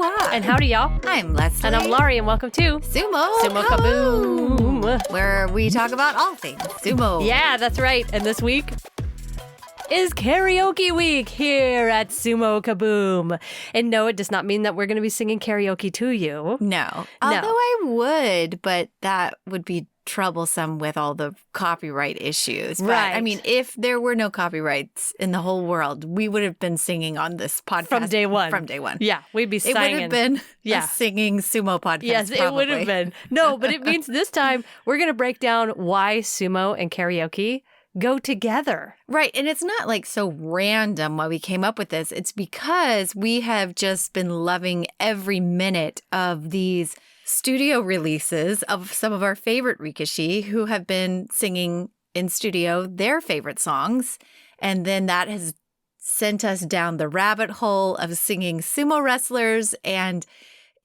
Aloha. And howdy, y'all. I'm Leslie. And I'm Laurie, and welcome to Sumo Kaboom, where we talk about all things sumo. Yeah, that's right. And this week is karaoke week here at Sumo Kaboom. And no, it does not mean that we're going to be singing karaoke to you. No. Although I would, but that would be troublesome with all the copyright issues. But, Right. I mean, if there were no copyrights in the whole world, we would have been singing on this podcast. From day one. From day one. Yeah, we'd be It singing. would have been a singing sumo podcast. Yes, it probably. would have been. No, but it means this time we're going to break down why sumo and karaoke go together. Right. And it's not like so random why we came up with this. It's because we have just been loving every minute of these studio releases of some of our favorite Rikishi who have been singing in studio their favorite songs. And then that has sent us down the rabbit hole of singing sumo wrestlers. And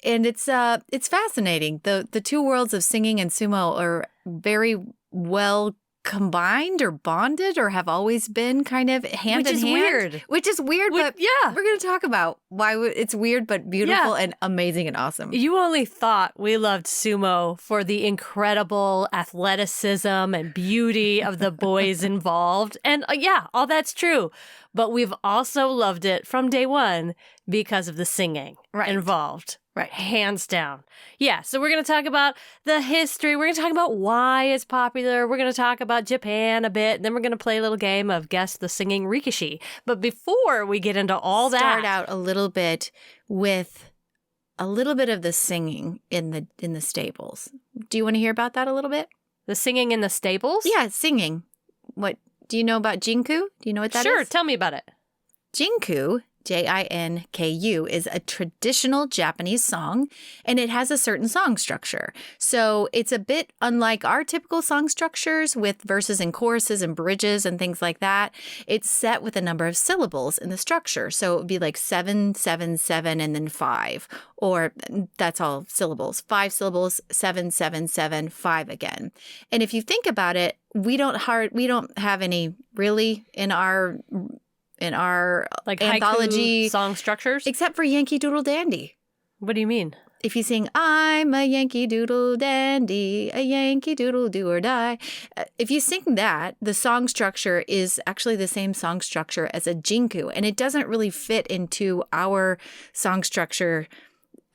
it's fascinating. The two worlds of singing and sumo are very well combined or bonded or have always been kind of hand in hand. Which is weird, but yeah. we're going to talk about why it's weird but beautiful and amazing and awesome. You only thought we loved sumo for the incredible athleticism and beauty of the boys involved. And all that's true. But we've also loved it from day one because of the singing involved. Right. Hands down. Yeah. So we're going to talk about the history. We're going to talk about why it's popular. We're going to talk about Japan a bit. And then we're going to play a little game of Guess the Singing Rikishi. But before we get into all that. Start out a little bit with a little bit of the singing in the stables. Do you want to hear about that a little bit? The singing in the stables? Yeah, singing. What do you know about Jinku? Do you know what that is? Sure. Tell me about it. Jinku, Jinku, is a traditional Japanese song, and it has a certain song structure. So it's a bit unlike our typical song structures with verses and choruses and bridges and things like that. It's set with a number of syllables in the structure. So it would be like 7, 7, 7, and then 5. Or that's all syllables. 5 syllables, 7, 7, 7, 5 again. And if you think about it, we don't have any really in our like anthology haiku song structures, except for Yankee Doodle Dandy. What do you mean? If you sing, I'm a Yankee Doodle Dandy, a Yankee Doodle do or die. If you sing that, the song structure is actually the same song structure as a Jinku, and it doesn't really fit into our song structure,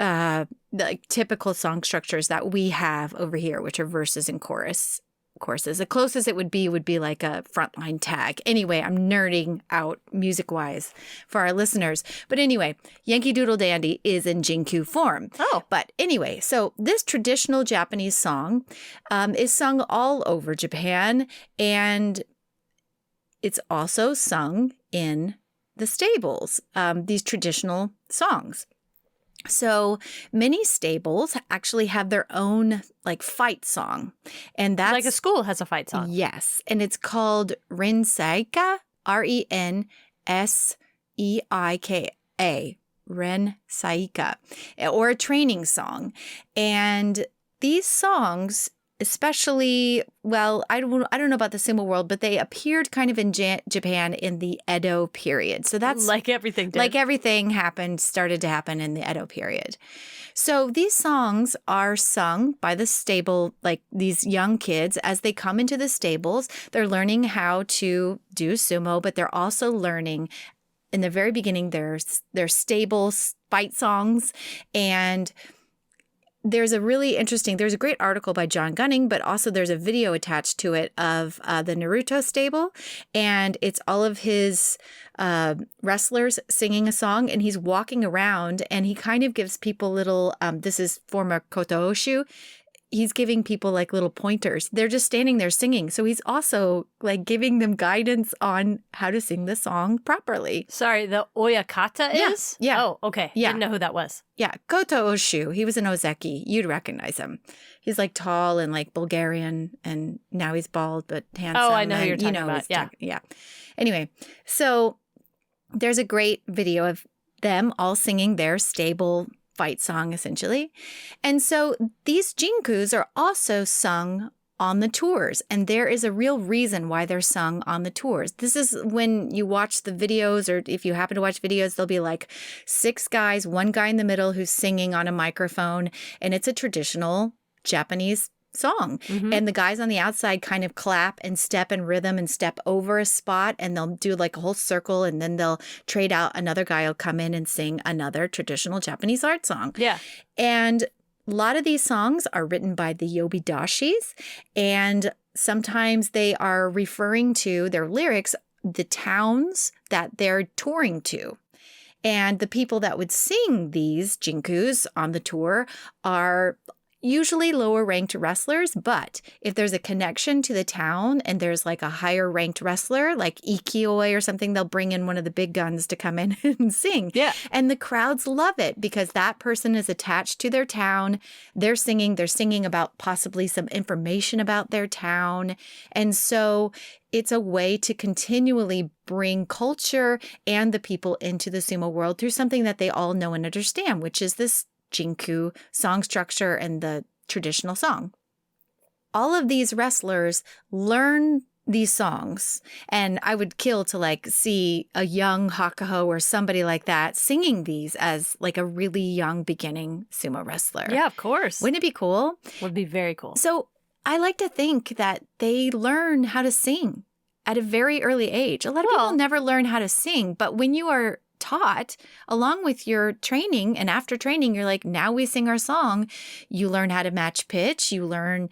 like typical song structures that we have over here, which are verses and choruses. The closest it would be like a frontline tag. Anyway, I'm nerding out music-wise for our listeners. But anyway, Yankee Doodle Dandy is in Jinku form. Oh. But anyway, so this traditional Japanese song is sung all over Japan, and it's also sung in the stables, these traditional songs. So many stables actually have their own like fight song. And that's like a school has a fight song. Yes. And it's called Rinsaika, Renseika, Rinsaika, or a training song. And these songs, especially, well, I don't know about the sumo world, but they appeared kind of in Japan in the Edo period. So that's like everything did. Like everything started to happen in the Edo period. So these songs are sung by the stable, like these young kids as they come into the stables. They're learning how to do sumo, but they're also learning in the very beginning their stable fight songs. And there's a great article by John Gunning, but also there's a video attached to it of the Naruto stable. And it's all of his wrestlers singing a song, and he's walking around and he kind of gives people little, this is former Koto Oshu. He's giving people like little pointers. They're just standing there singing. So he's also like giving them guidance on how to sing the song properly. Sorry, the Oyakata is? Yeah. Oh, okay. Yeah. Didn't know who that was. Yeah. Koto Oshu. He was an Ozeki. You'd recognize him. He's like tall and like Bulgarian, and now he's bald but handsome. Oh, I know who you're talking about. Yeah. Yeah. Anyway, so there's a great video of them all singing their stable fight song, essentially. And so these Jinkus are also sung on the tours. And there is a real reason why they're sung on the tours. This is when you watch the videos, or if you happen to watch videos, there'll be like 6 guys, 1 guy in the middle who's singing on a microphone. And it's a traditional Japanese song. And the guys on the outside kind of clap and step in rhythm and step over a spot, and they'll do like a whole circle, and then they'll trade out. Another guy will come in and sing another traditional Japanese art song. Yeah. And a lot of these songs are written by the Yobidashis, and sometimes they are referring to their lyrics, the towns that they're touring to. And the people that would sing these Jinkus on the tour are usually lower ranked wrestlers, but if there's a connection to the town and there's like a higher ranked wrestler, like Ikioi or something, they'll bring in one of the big guns to come in and sing. Yeah. And the crowds love it because that person is attached to their town. They're singing about possibly some information about their town. And so it's a way to continually bring culture and the people into the sumo world through something that they all know and understand, which is this Jinku song structure and the traditional song. All of these wrestlers learn these songs, and I would kill to like see a young Hakuho or somebody like that singing these as like a really young beginning sumo wrestler. Yeah, of course. Wouldn't it be cool? Would be very cool. So I like to think that they learn how to sing at a very early age. A lot of people never learn how to sing, but when you are taught along with your training, and after training you're like, now we sing our song, you learn how to match pitch, you learn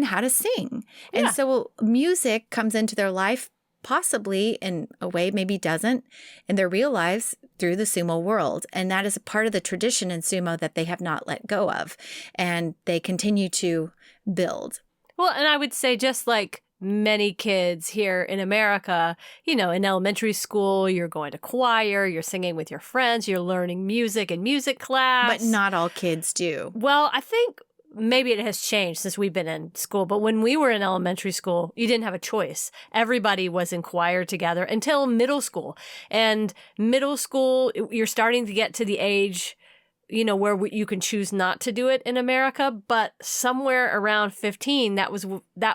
how to sing. Yeah. And so music comes into their life, possibly in a way, maybe doesn't, in their real lives through the sumo world. And that is a part of the tradition in sumo that they have not let go of, and they continue to build. Well, and I would say, just like many kids here in America, in elementary school, you're going to choir, you're singing with your friends, you're learning music in music class. But not all kids do. Well, I think maybe it has changed since we've been in school. But when we were in elementary school, you didn't have a choice. Everybody was in choir together until middle school. And middle school, you're starting to get to the age where you can choose not to do it in America, but somewhere around 15, that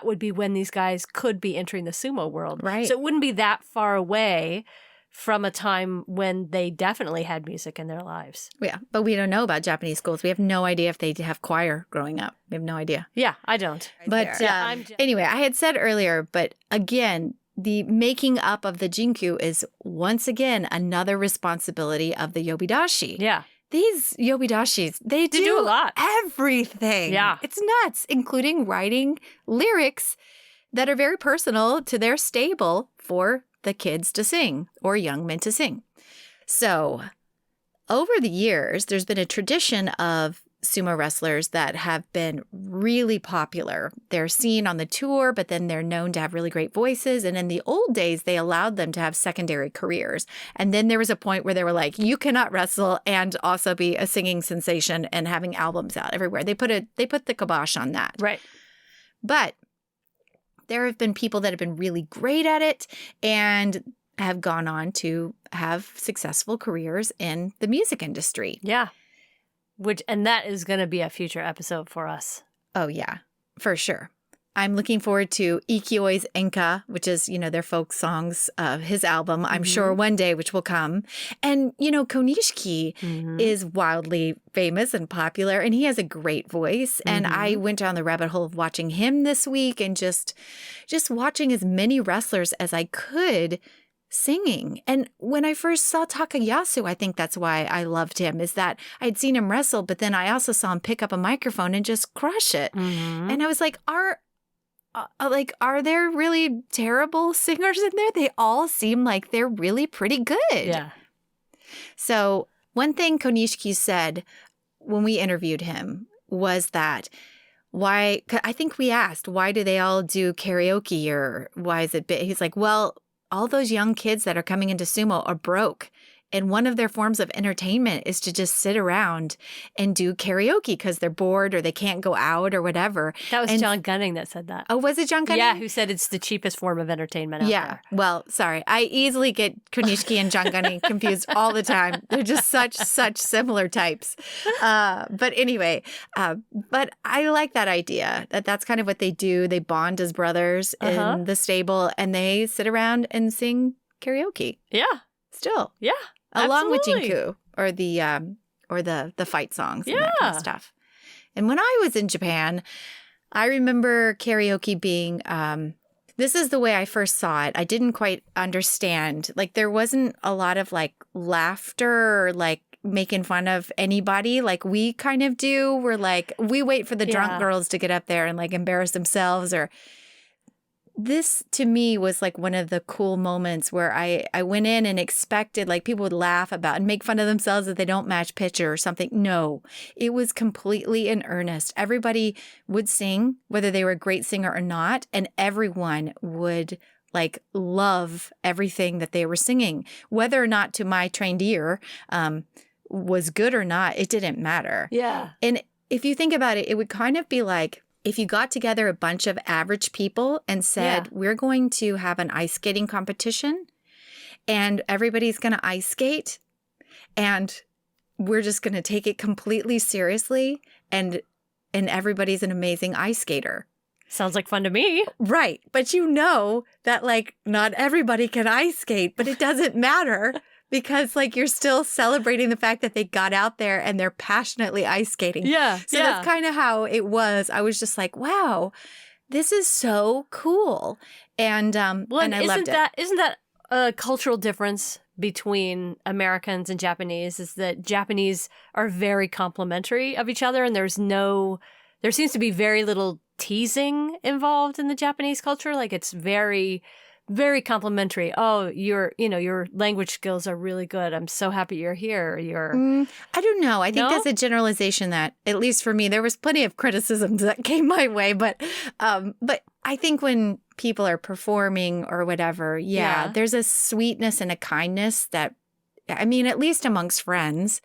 would be when these guys could be entering the sumo world. Right. So it wouldn't be that far away from a time when they definitely had music in their lives. Yeah, but we don't know about Japanese schools. We have no idea if they have choir growing up. We have no idea. Yeah, I don't. But anyway, I had said earlier, but again, the making up of the Jinku is once again another responsibility of the Yobidashi. Yeah. These Yobidashis, they do a lot. Everything. Yeah. It's nuts, including writing lyrics that are very personal to their stable for the kids to sing or young men to sing. So over the years, there's been a tradition of sumo wrestlers that have been really popular. They're seen on the tour, but then they're known to have really great voices. And in the old days, they allowed them to have secondary careers. And then there was a point where they were like, you cannot wrestle and also be a singing sensation and having albums out everywhere. They put the kibosh on that. Right. But there have been people that have been really great at it and have gone on to have successful careers in the music industry. Yeah. And that is going to be a future episode for us. Oh, yeah, for sure. I'm looking forward to Ikioi's Enka, which is, their folk songs, his album, I'm sure one day, which will come. And, Konishiki is wildly famous and popular, and he has a great voice. And I went down the rabbit hole of watching him this week and just watching as many wrestlers as I could singing. And when I first saw Takayasu, I think that's why I loved him, is that I'd seen him wrestle, but then I also saw him pick up a microphone and just crush it. And I was like, are there really terrible singers in there? They all seem like they're really pretty good. Yeah. So one thing Konishiki said when we interviewed him was that I think we asked, why do they all do karaoke, or why is it big? He's like, well, all those young kids that are coming into sumo are broke. And one of their forms of entertainment is to just sit around and do karaoke because they're bored or they can't go out or whatever. That was John Gunning that said that. Oh, was it John Gunning? Yeah, who said it's the cheapest form of entertainment out there. Well, sorry. I easily get Konishiki and John Gunning confused all the time. They're just such similar types. But anyway, but I like that idea that that's kind of what they do. They bond as brothers in the stable and they sit around and sing karaoke. Yeah. Still. Yeah. Along absolutely. with Jinku or the fight songs and that kind of stuff. And when I was in Japan, I remember karaoke being this is the way I first saw it. I didn't quite understand. Like there wasn't a lot of like laughter or like making fun of anybody like we kind of do. We're like, we wait for the drunk girls to get up there and like embarrass themselves or this to me was like one of the cool moments where I went in and expected like people would laugh about and make fun of themselves if they don't match pitch or something. No, it was completely in earnest. Everybody would sing, whether they were a great singer or not, and everyone would like love everything that they were singing, whether or not to my trained ear was good or not. It didn't matter. Yeah. And if you think about it, it would kind of be like, if you got together a bunch of average people and said, we're going to have an ice skating competition and everybody's going to ice skate and we're just going to take it completely seriously and everybody's an amazing ice skater. Sounds like fun to me. Right. But you know that like not everybody can ice skate, but it doesn't matter. Because, like, you're still celebrating the fact that they got out there and they're passionately ice skating. Yeah. So that's kind of how it was. I was just like, wow, this is so cool. And and I loved it. Isn't that a cultural difference between Americans and Japanese is that Japanese are very complimentary of each other and there seems to be very little teasing involved in the Japanese culture. Like, it's very... very complimentary. Oh, your language skills are really good. I'm so happy you're here. I don't know. I think that's a generalization that, at least for me, there was plenty of criticisms that came my way. But I think when people are performing or whatever, there's a sweetness and a kindness that, I mean, at least amongst friends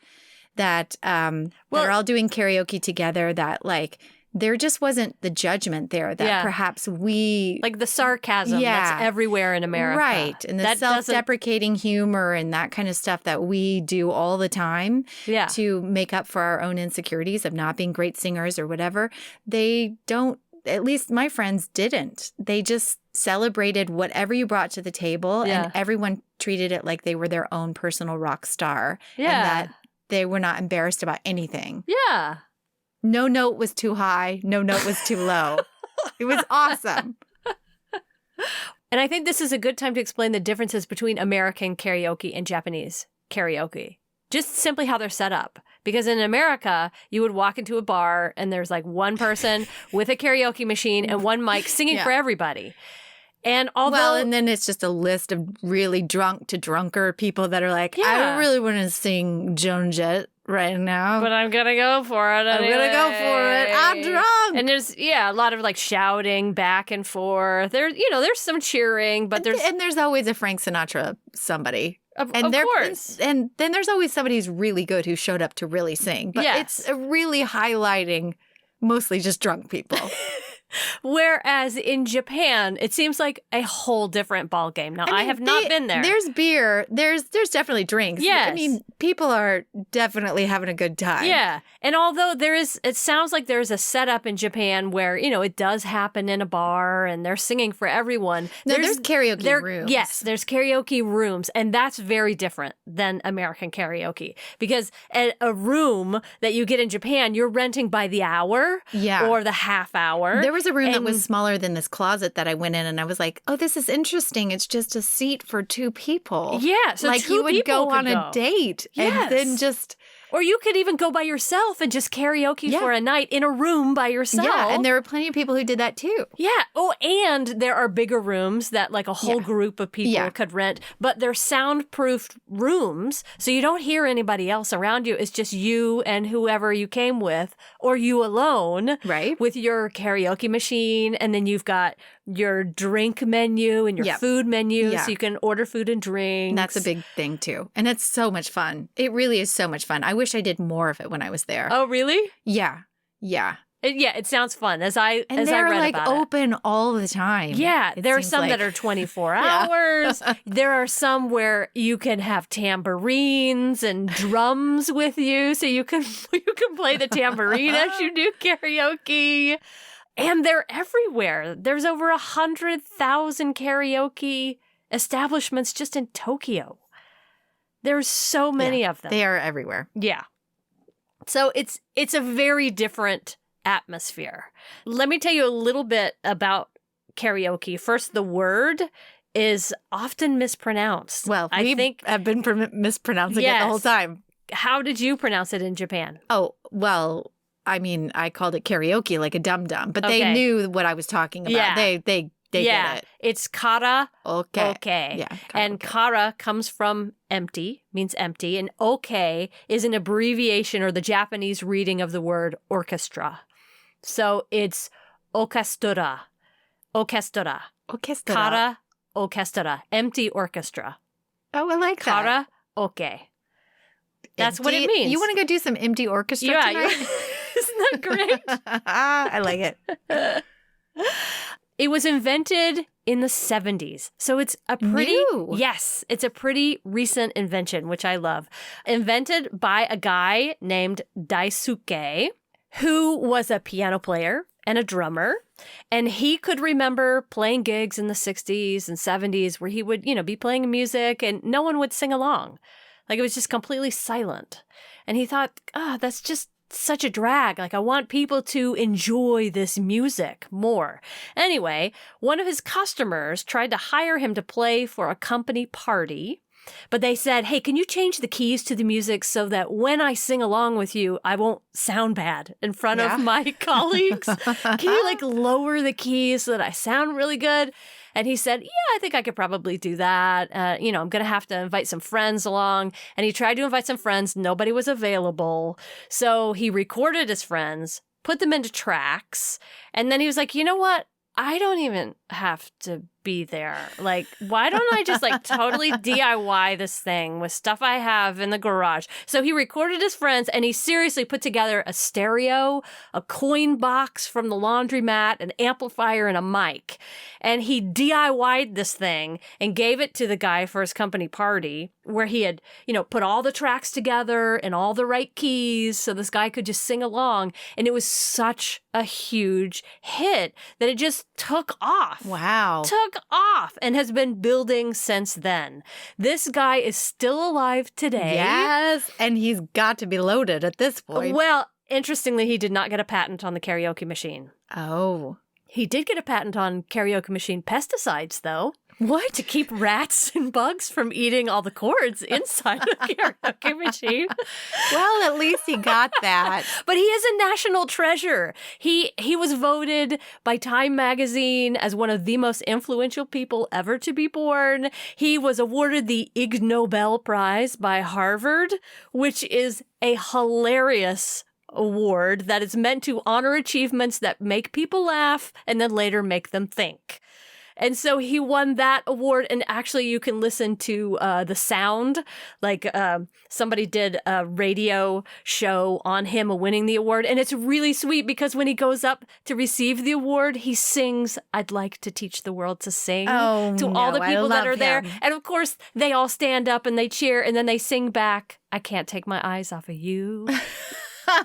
that are all doing karaoke together that like, there just wasn't the judgment there that perhaps we... Like the sarcasm that's everywhere in America. Right. And the self-deprecating humor and that kind of stuff that we do all the time to make up for our own insecurities of not being great singers or whatever. They don't, at least my friends didn't. They just celebrated whatever you brought to the table and everyone treated it like they were their own personal rock star. And that they were not embarrassed about anything. Yeah. No note was too high. No note was too low. It was awesome. And I think this is a good time to explain the differences between American karaoke and Japanese karaoke. Just simply how they're set up. Because in America, you would walk into a bar and there's like one person with a karaoke machine and one mic singing for everybody. And and then it's just a list of really drunk to drunker people that are like, I don't really want to sing Joan Jett right now. But I'm going to go for it anyway. I'm going to go for it. I'm drunk. And there's, a lot of like shouting back and forth. There's some cheering, but there's always a Frank Sinatra somebody. Of course. And then there's always somebody who's really good who showed up to really sing. But it's really highlighting mostly just drunk people. Whereas in Japan, it seems like a whole different ball game. Now, I have not been there. There's beer. There's definitely drinks. Yes. I mean, people are definitely having a good time. Yeah. And although it sounds like there's a setup in Japan where, it does happen in a bar and they're singing for everyone. No, there's karaoke rooms. Yes, there's karaoke rooms. And that's very different than American karaoke. Because at a room that you get in Japan, you're renting by the hour or the half hour. There was a room that was smaller than this closet that I went in and I was like, oh, this is interesting. It's just a seat for two people. Yeah. So like you would go on a date and then just... Or you could even go by yourself and just karaoke for a night in a room by yourself. Yeah, and there were plenty of people who did that too. Yeah. Oh, and there are bigger rooms that like a whole group of people could rent, but they're soundproofed rooms, so you don't hear anybody else around you. It's just you and whoever you came with, or you alone, right, with your karaoke machine, and then you've got your drink menu and your Yep. food menu. Yeah. So you can order food and drinks. And that's a big thing, too. And it's so much fun. It really is so much fun. I wish I did more of it when I was there. Oh, really? Yeah. Yeah. It sounds fun as I And read they're like about it. open all the time. Yeah, It there are seems some like. that are 24 Yeah. hours. There are some where you can have tambourines and drums with you, so you can play the tambourine as you do karaoke. And they're everywhere. There's over 100,000 karaoke establishments just in Tokyo. There's so many of them. They are everywhere. Yeah. So it's a very different atmosphere. Let me tell you a little bit about karaoke. First, the word is often mispronounced. Well, I think I've been mispronouncing it the whole Yes. time. How did you pronounce it in Japan? Oh, well, I mean, I called it karaoke like a dum-dum, but they Okay. knew what I was talking about. Yeah. They yeah, get it. it's kara Okay. okay. Yeah. And kara comes from empty, means empty, and okay is an abbreviation or the Japanese reading of the word orchestra. So it's orchestra. Orchestra. Orchestra. Kara orchestra. Empty orchestra. Oh, I like that. Kara okay. That's what it Empty- means. You want to go do some empty orchestra Yeah, tonight? isn't that great? I like it. It was invented in the 70s. So it's a pretty New. Yes, it's a pretty recent invention, which I love. Invented by a guy named Daisuke, who was a piano player and a drummer. And he could remember playing gigs in the 60s and 70s where he would, be playing music and no one would sing along. Like it was just completely silent. And he thought, that's just such a drag. Like I want people to enjoy this music more. Anyway, one of his customers tried to hire him to play for a company party, but they said, hey, can you change the keys to the music so that when I sing along with you, I won't sound bad in front of my colleagues? Can you lower the keys so that I sound really good? And he said, yeah, I think I could probably do that. I'm going to have to invite some friends along. And he tried to invite some friends. Nobody was available. So he recorded his friends, put them into tracks. And then he was like, you know what? I don't even have to be there. Like, why don't I just totally DIY this thing with stuff I have in the garage? So he recorded his friends and he seriously put together a stereo, a coin box from the laundromat, an amplifier, and a mic. And he DIY'd this thing and gave it to the guy for his company party where he had, put all the tracks together and all the right keys so this guy could just sing along. And it was such a huge hit that it just took off. Wow. Took off and has been building since then. This guy is still alive today. Yes. And he's got to be loaded at this point. Well, interestingly, he did not get a patent on the karaoke machine. Oh. He did get a patent on karaoke machine pesticides, though. What? To keep rats and bugs from eating all the cords inside the karaoke machine. Well, at least he got that. But he is a national treasure. He was voted by Time magazine as one of the most influential people ever to be born. He was awarded the Ig Nobel Prize by Harvard, which is a hilarious award that is meant to honor achievements that make people laugh and then later make them think. And so he won that award, and actually you can listen to the sound, somebody did a radio show on him winning the award, and it's really sweet because when he goes up to receive the award, he sings, "I'd like to teach the world to sing," to all the people that are there. And of course, they all stand up and they cheer, and then they sing back, "I can't take my eyes off of you."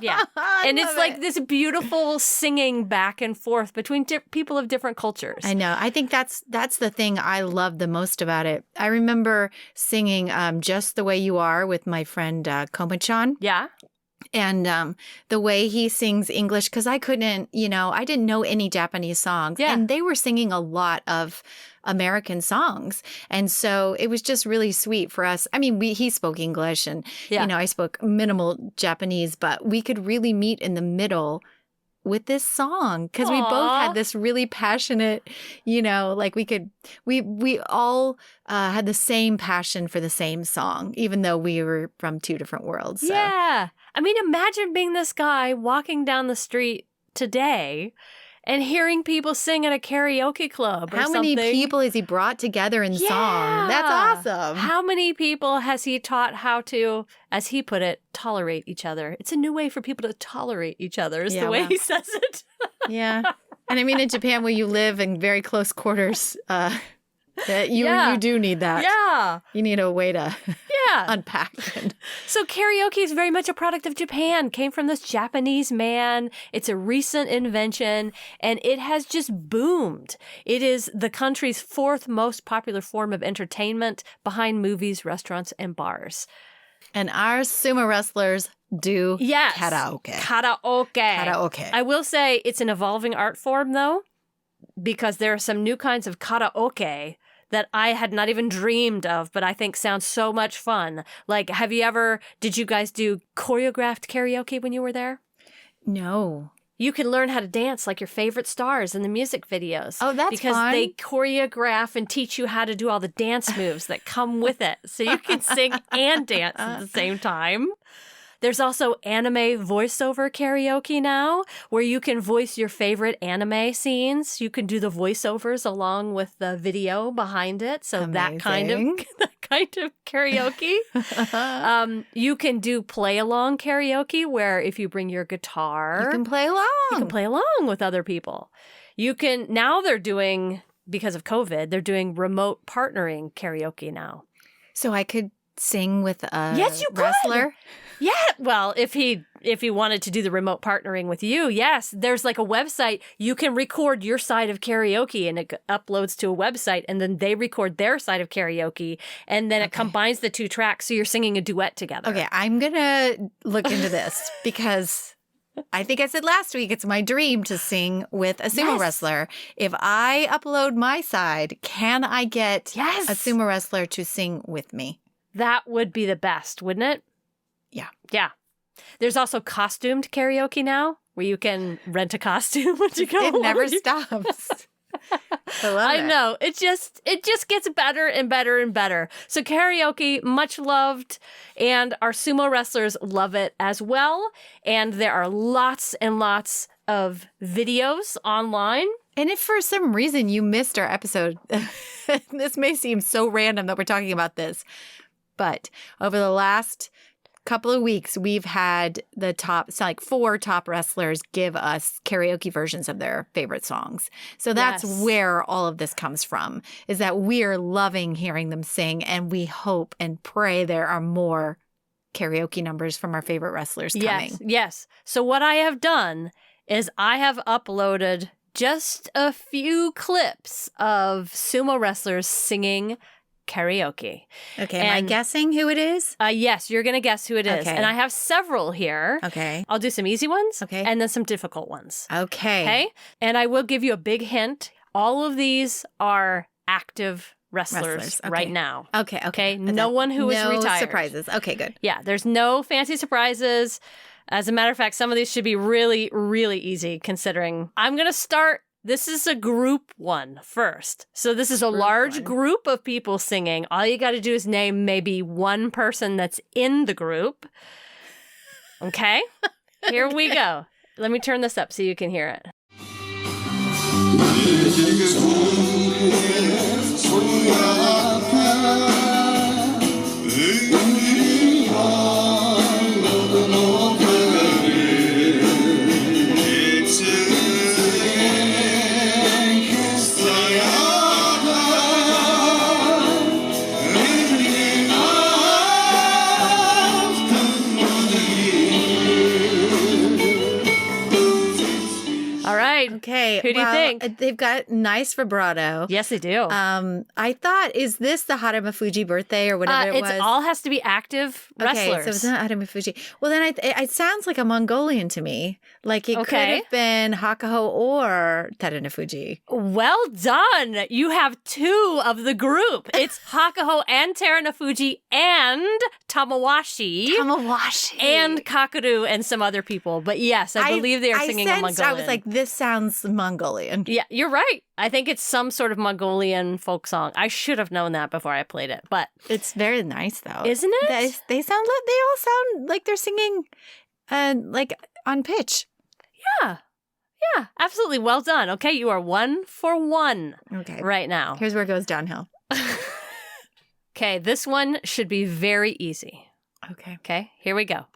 Yeah. And it's this beautiful singing back and forth between people of different cultures. I know. I think that's the thing I love the most about it. I remember singing Just the Way You Are with my friend Koma-chan. Yeah. And the way he sings English, because I couldn't, I didn't know any Japanese songs. Yeah. And they were singing a lot of American songs. And so it was just really sweet for us. I mean, he spoke English and, I spoke minimal Japanese, but we could really meet in the middle with this song because we both had this really passionate, we all had the same passion for the same song, even though we were from two different worlds. So. Yeah. I mean, imagine being this guy walking down the street today and hearing people sing at a karaoke club or How something. many people has he brought together in song? That's awesome. How many people has he taught how to, as he put it, tolerate each other? It's a new way for people to tolerate each other is the way he says it. Yeah. And I mean, in Japan, where you live in very close quarters, you do need that. Yeah. You need a way to unpack it. So karaoke is very much a product of Japan, came from this Japanese man. It's a recent invention, and it has just boomed. It is the country's 4th most popular form of entertainment behind movies, restaurants, and bars. And our sumo wrestlers do karaoke. Karaoke. I will say it's an evolving art form, though, because there are some new kinds of karaoke that I had not even dreamed of, but I think sounds so much fun. Like, did you guys do choreographed karaoke when you were there? No. You can learn how to dance like your favorite stars in the music videos. Oh, that's because fun. They choreograph and teach you how to do all the dance moves that come with it. So you can sing and dance at the same time. There's also anime voiceover karaoke now, where you can voice your favorite anime scenes. You can do the voiceovers along with the video behind it. So that kind of karaoke. You can do play along karaoke, where if you bring your guitar, you can play along. You can play along with other people. Now they're doing, because of COVID, they're doing remote partnering karaoke now. So I could sing with a yes, you wrestler? Could. Yeah, well, if he wanted to do the remote partnering with you, yes, there's like a website. You can record your side of karaoke and it uploads to a website, and then they record their side of karaoke, and then it combines the 2 tracks, so you're singing a duet together. Okay, I'm going to look into this because I think I said last week it's my dream to sing with a sumo wrestler. If I upload my side, can I get a sumo wrestler to sing with me? That would be the best, wouldn't it? Yeah. Yeah. There's also costumed karaoke now, where you can rent a costume to go. It never stops. I know. It just gets better and better and better. So karaoke, much loved, and our sumo wrestlers love it as well. And there are lots and lots of videos online. And if for some reason you missed our episode, this may seem so random that we're talking about this, but over the last couple of weeks, we've had the top, 4 top wrestlers give us karaoke versions of their favorite songs. So that's where all of this comes from, is that we're loving hearing them sing, and we hope and pray there are more karaoke numbers from our favorite wrestlers coming. Yes. So what I have done is I have uploaded just a few clips of sumo wrestlers singing karaoke. Okay, am I guessing who it is? Yes, you're going to guess who it is. Okay. And I have several here. Okay. I'll do some easy ones. Okay. And then some difficult ones. Okay. Okay. And I will give you a big hint. All of these are active wrestlers right now. Okay. No one who is retired. No surprises. Okay, good. Yeah, there's no fancy surprises. As a matter of fact, some of these should be really, really easy considering. I'm going to start. This is a group one first. So this is a large group of people singing. All you got to do is name maybe one person that's in the group. Okay? Here we go. Let me turn this up so you can hear it. Okay. Who do you think? They've got nice vibrato. Yes, they do. I thought, is this the Harima Fuji birthday or whatever it was? It all has to be active wrestlers. Okay, so it's not Harima Fuji. Well, then it sounds like a Mongolian to me. Like it could have been Hakuho or Terunofuji. Well done. You have 2 of the group. It's Hakuho and Terunofuji and Tamawashi. And Kakuru and some other people. But yes, I believe they are singing a Mongolian. I was like, this sounds Mongolian. Yeah, you're right. I think it's some sort of Mongolian folk song. I should have known that before I played it, but it's very nice though, isn't it? They all sound like they're singing, like on pitch. Yeah, Yeah, absolutely. Well done. Okay, you are 1 for 1 right now. Here's where it goes downhill. Okay, this one should be very easy. Okay, here we go.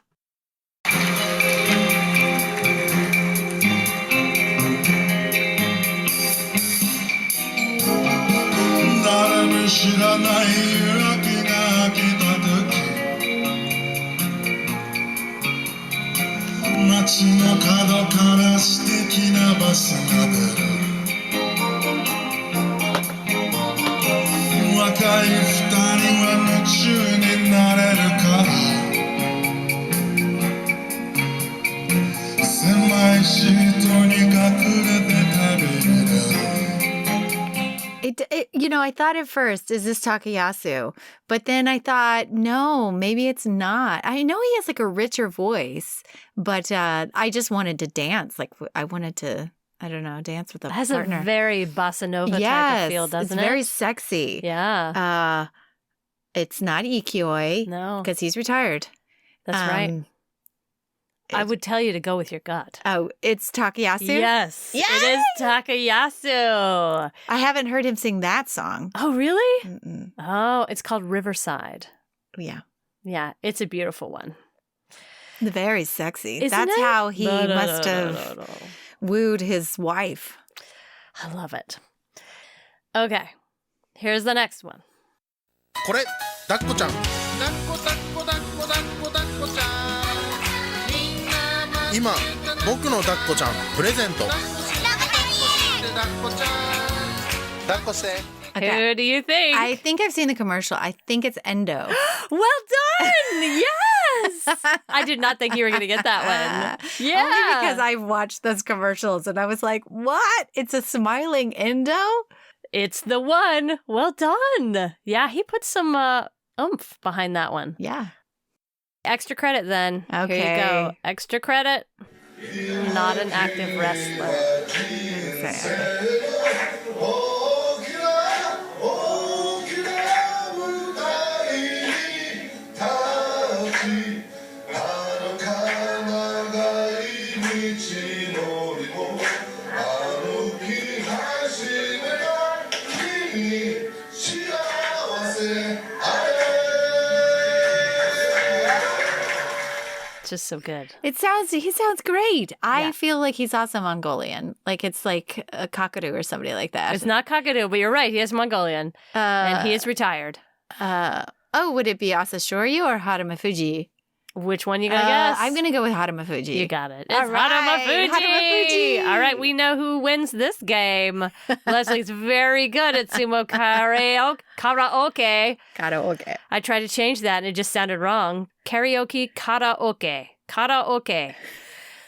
I thought at first, is this Takayasu? But then I thought, no, maybe it's not. I know he has like a richer voice, but I just wanted to dance. Like I wanted to, I don't know, dance with a partner. It has a very bossa nova type of feel, doesn't it? It's very sexy. Yeah. It's not Ikioi. No. Because he's retired. That's right. I would tell you to go with your gut. Oh, it's Takayasu? Yes. Yay! It is Takayasu. I haven't heard him sing that song. Oh, really? Mm-mm. Oh, it's called Riverside. Yeah. Yeah, it's a beautiful one. Very sexy. Isn't That's it? how he must have wooed his wife. I love it. Okay, here's the next one. これ抱っこちゃん抱っこ抱っこ抱っこ抱っこ抱っこちゃん今僕の抱っこちゃんプレゼント抱っこして Who do you think? I think I've seen the commercial. I think it's Endo. Well done! Yes! I did not think you were going to get that one. Yeah. Only because I've watched those commercials and I was like, what? It's a smiling Endo? It's the one. Well done. Yeah, he put some oomph behind that one. Yeah. Extra credit then. Okay. Here you go. Extra credit. Not an active wrestler. Okay. Just so good. He sounds great. I feel like he's also Mongolian. Like it's like a Kakadu or somebody like that. It's not Kakadu, but you're right. He is Mongolian. And he is retired. Would it be Asashoryu or Haruma Fuji? Which one you gonna guess? I'm gonna go with Haruma Fuji. You got it. It's All right. Haruma Fuji. All right, we know who wins this game. Leslie's very good at Sumo Karaoke. Karaoke. I tried to change that and it just sounded wrong. Karaoke, karaoke. Karaoke.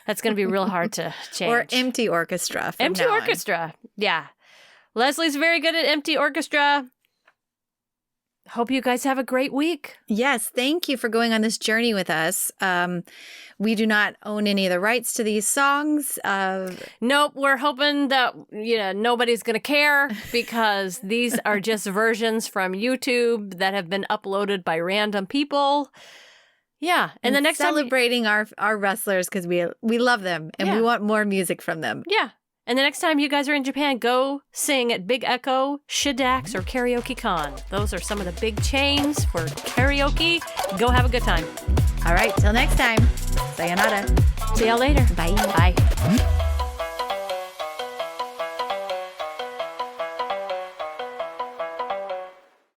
That's going to be real hard to change. Or empty orchestra. Empty orchestra. Yeah. Leslie's very good at empty orchestra. Hope you guys have a great week. Yes, thank you for going on this journey with us. We do not own any of the rights to these songs. Nope, we're hoping that nobody's going to care because these are just versions from YouTube that have been uploaded by random people. Yeah, and the next celebrating time our wrestlers because we love them and we want more music from them. Yeah. And the next time you guys are in Japan, go sing at Big Echo, Shidax, or Karaoke Con. Those are some of the big chains for karaoke. Go have a good time. All right, till next time. Sayonara. See y'all later. Bye. Bye.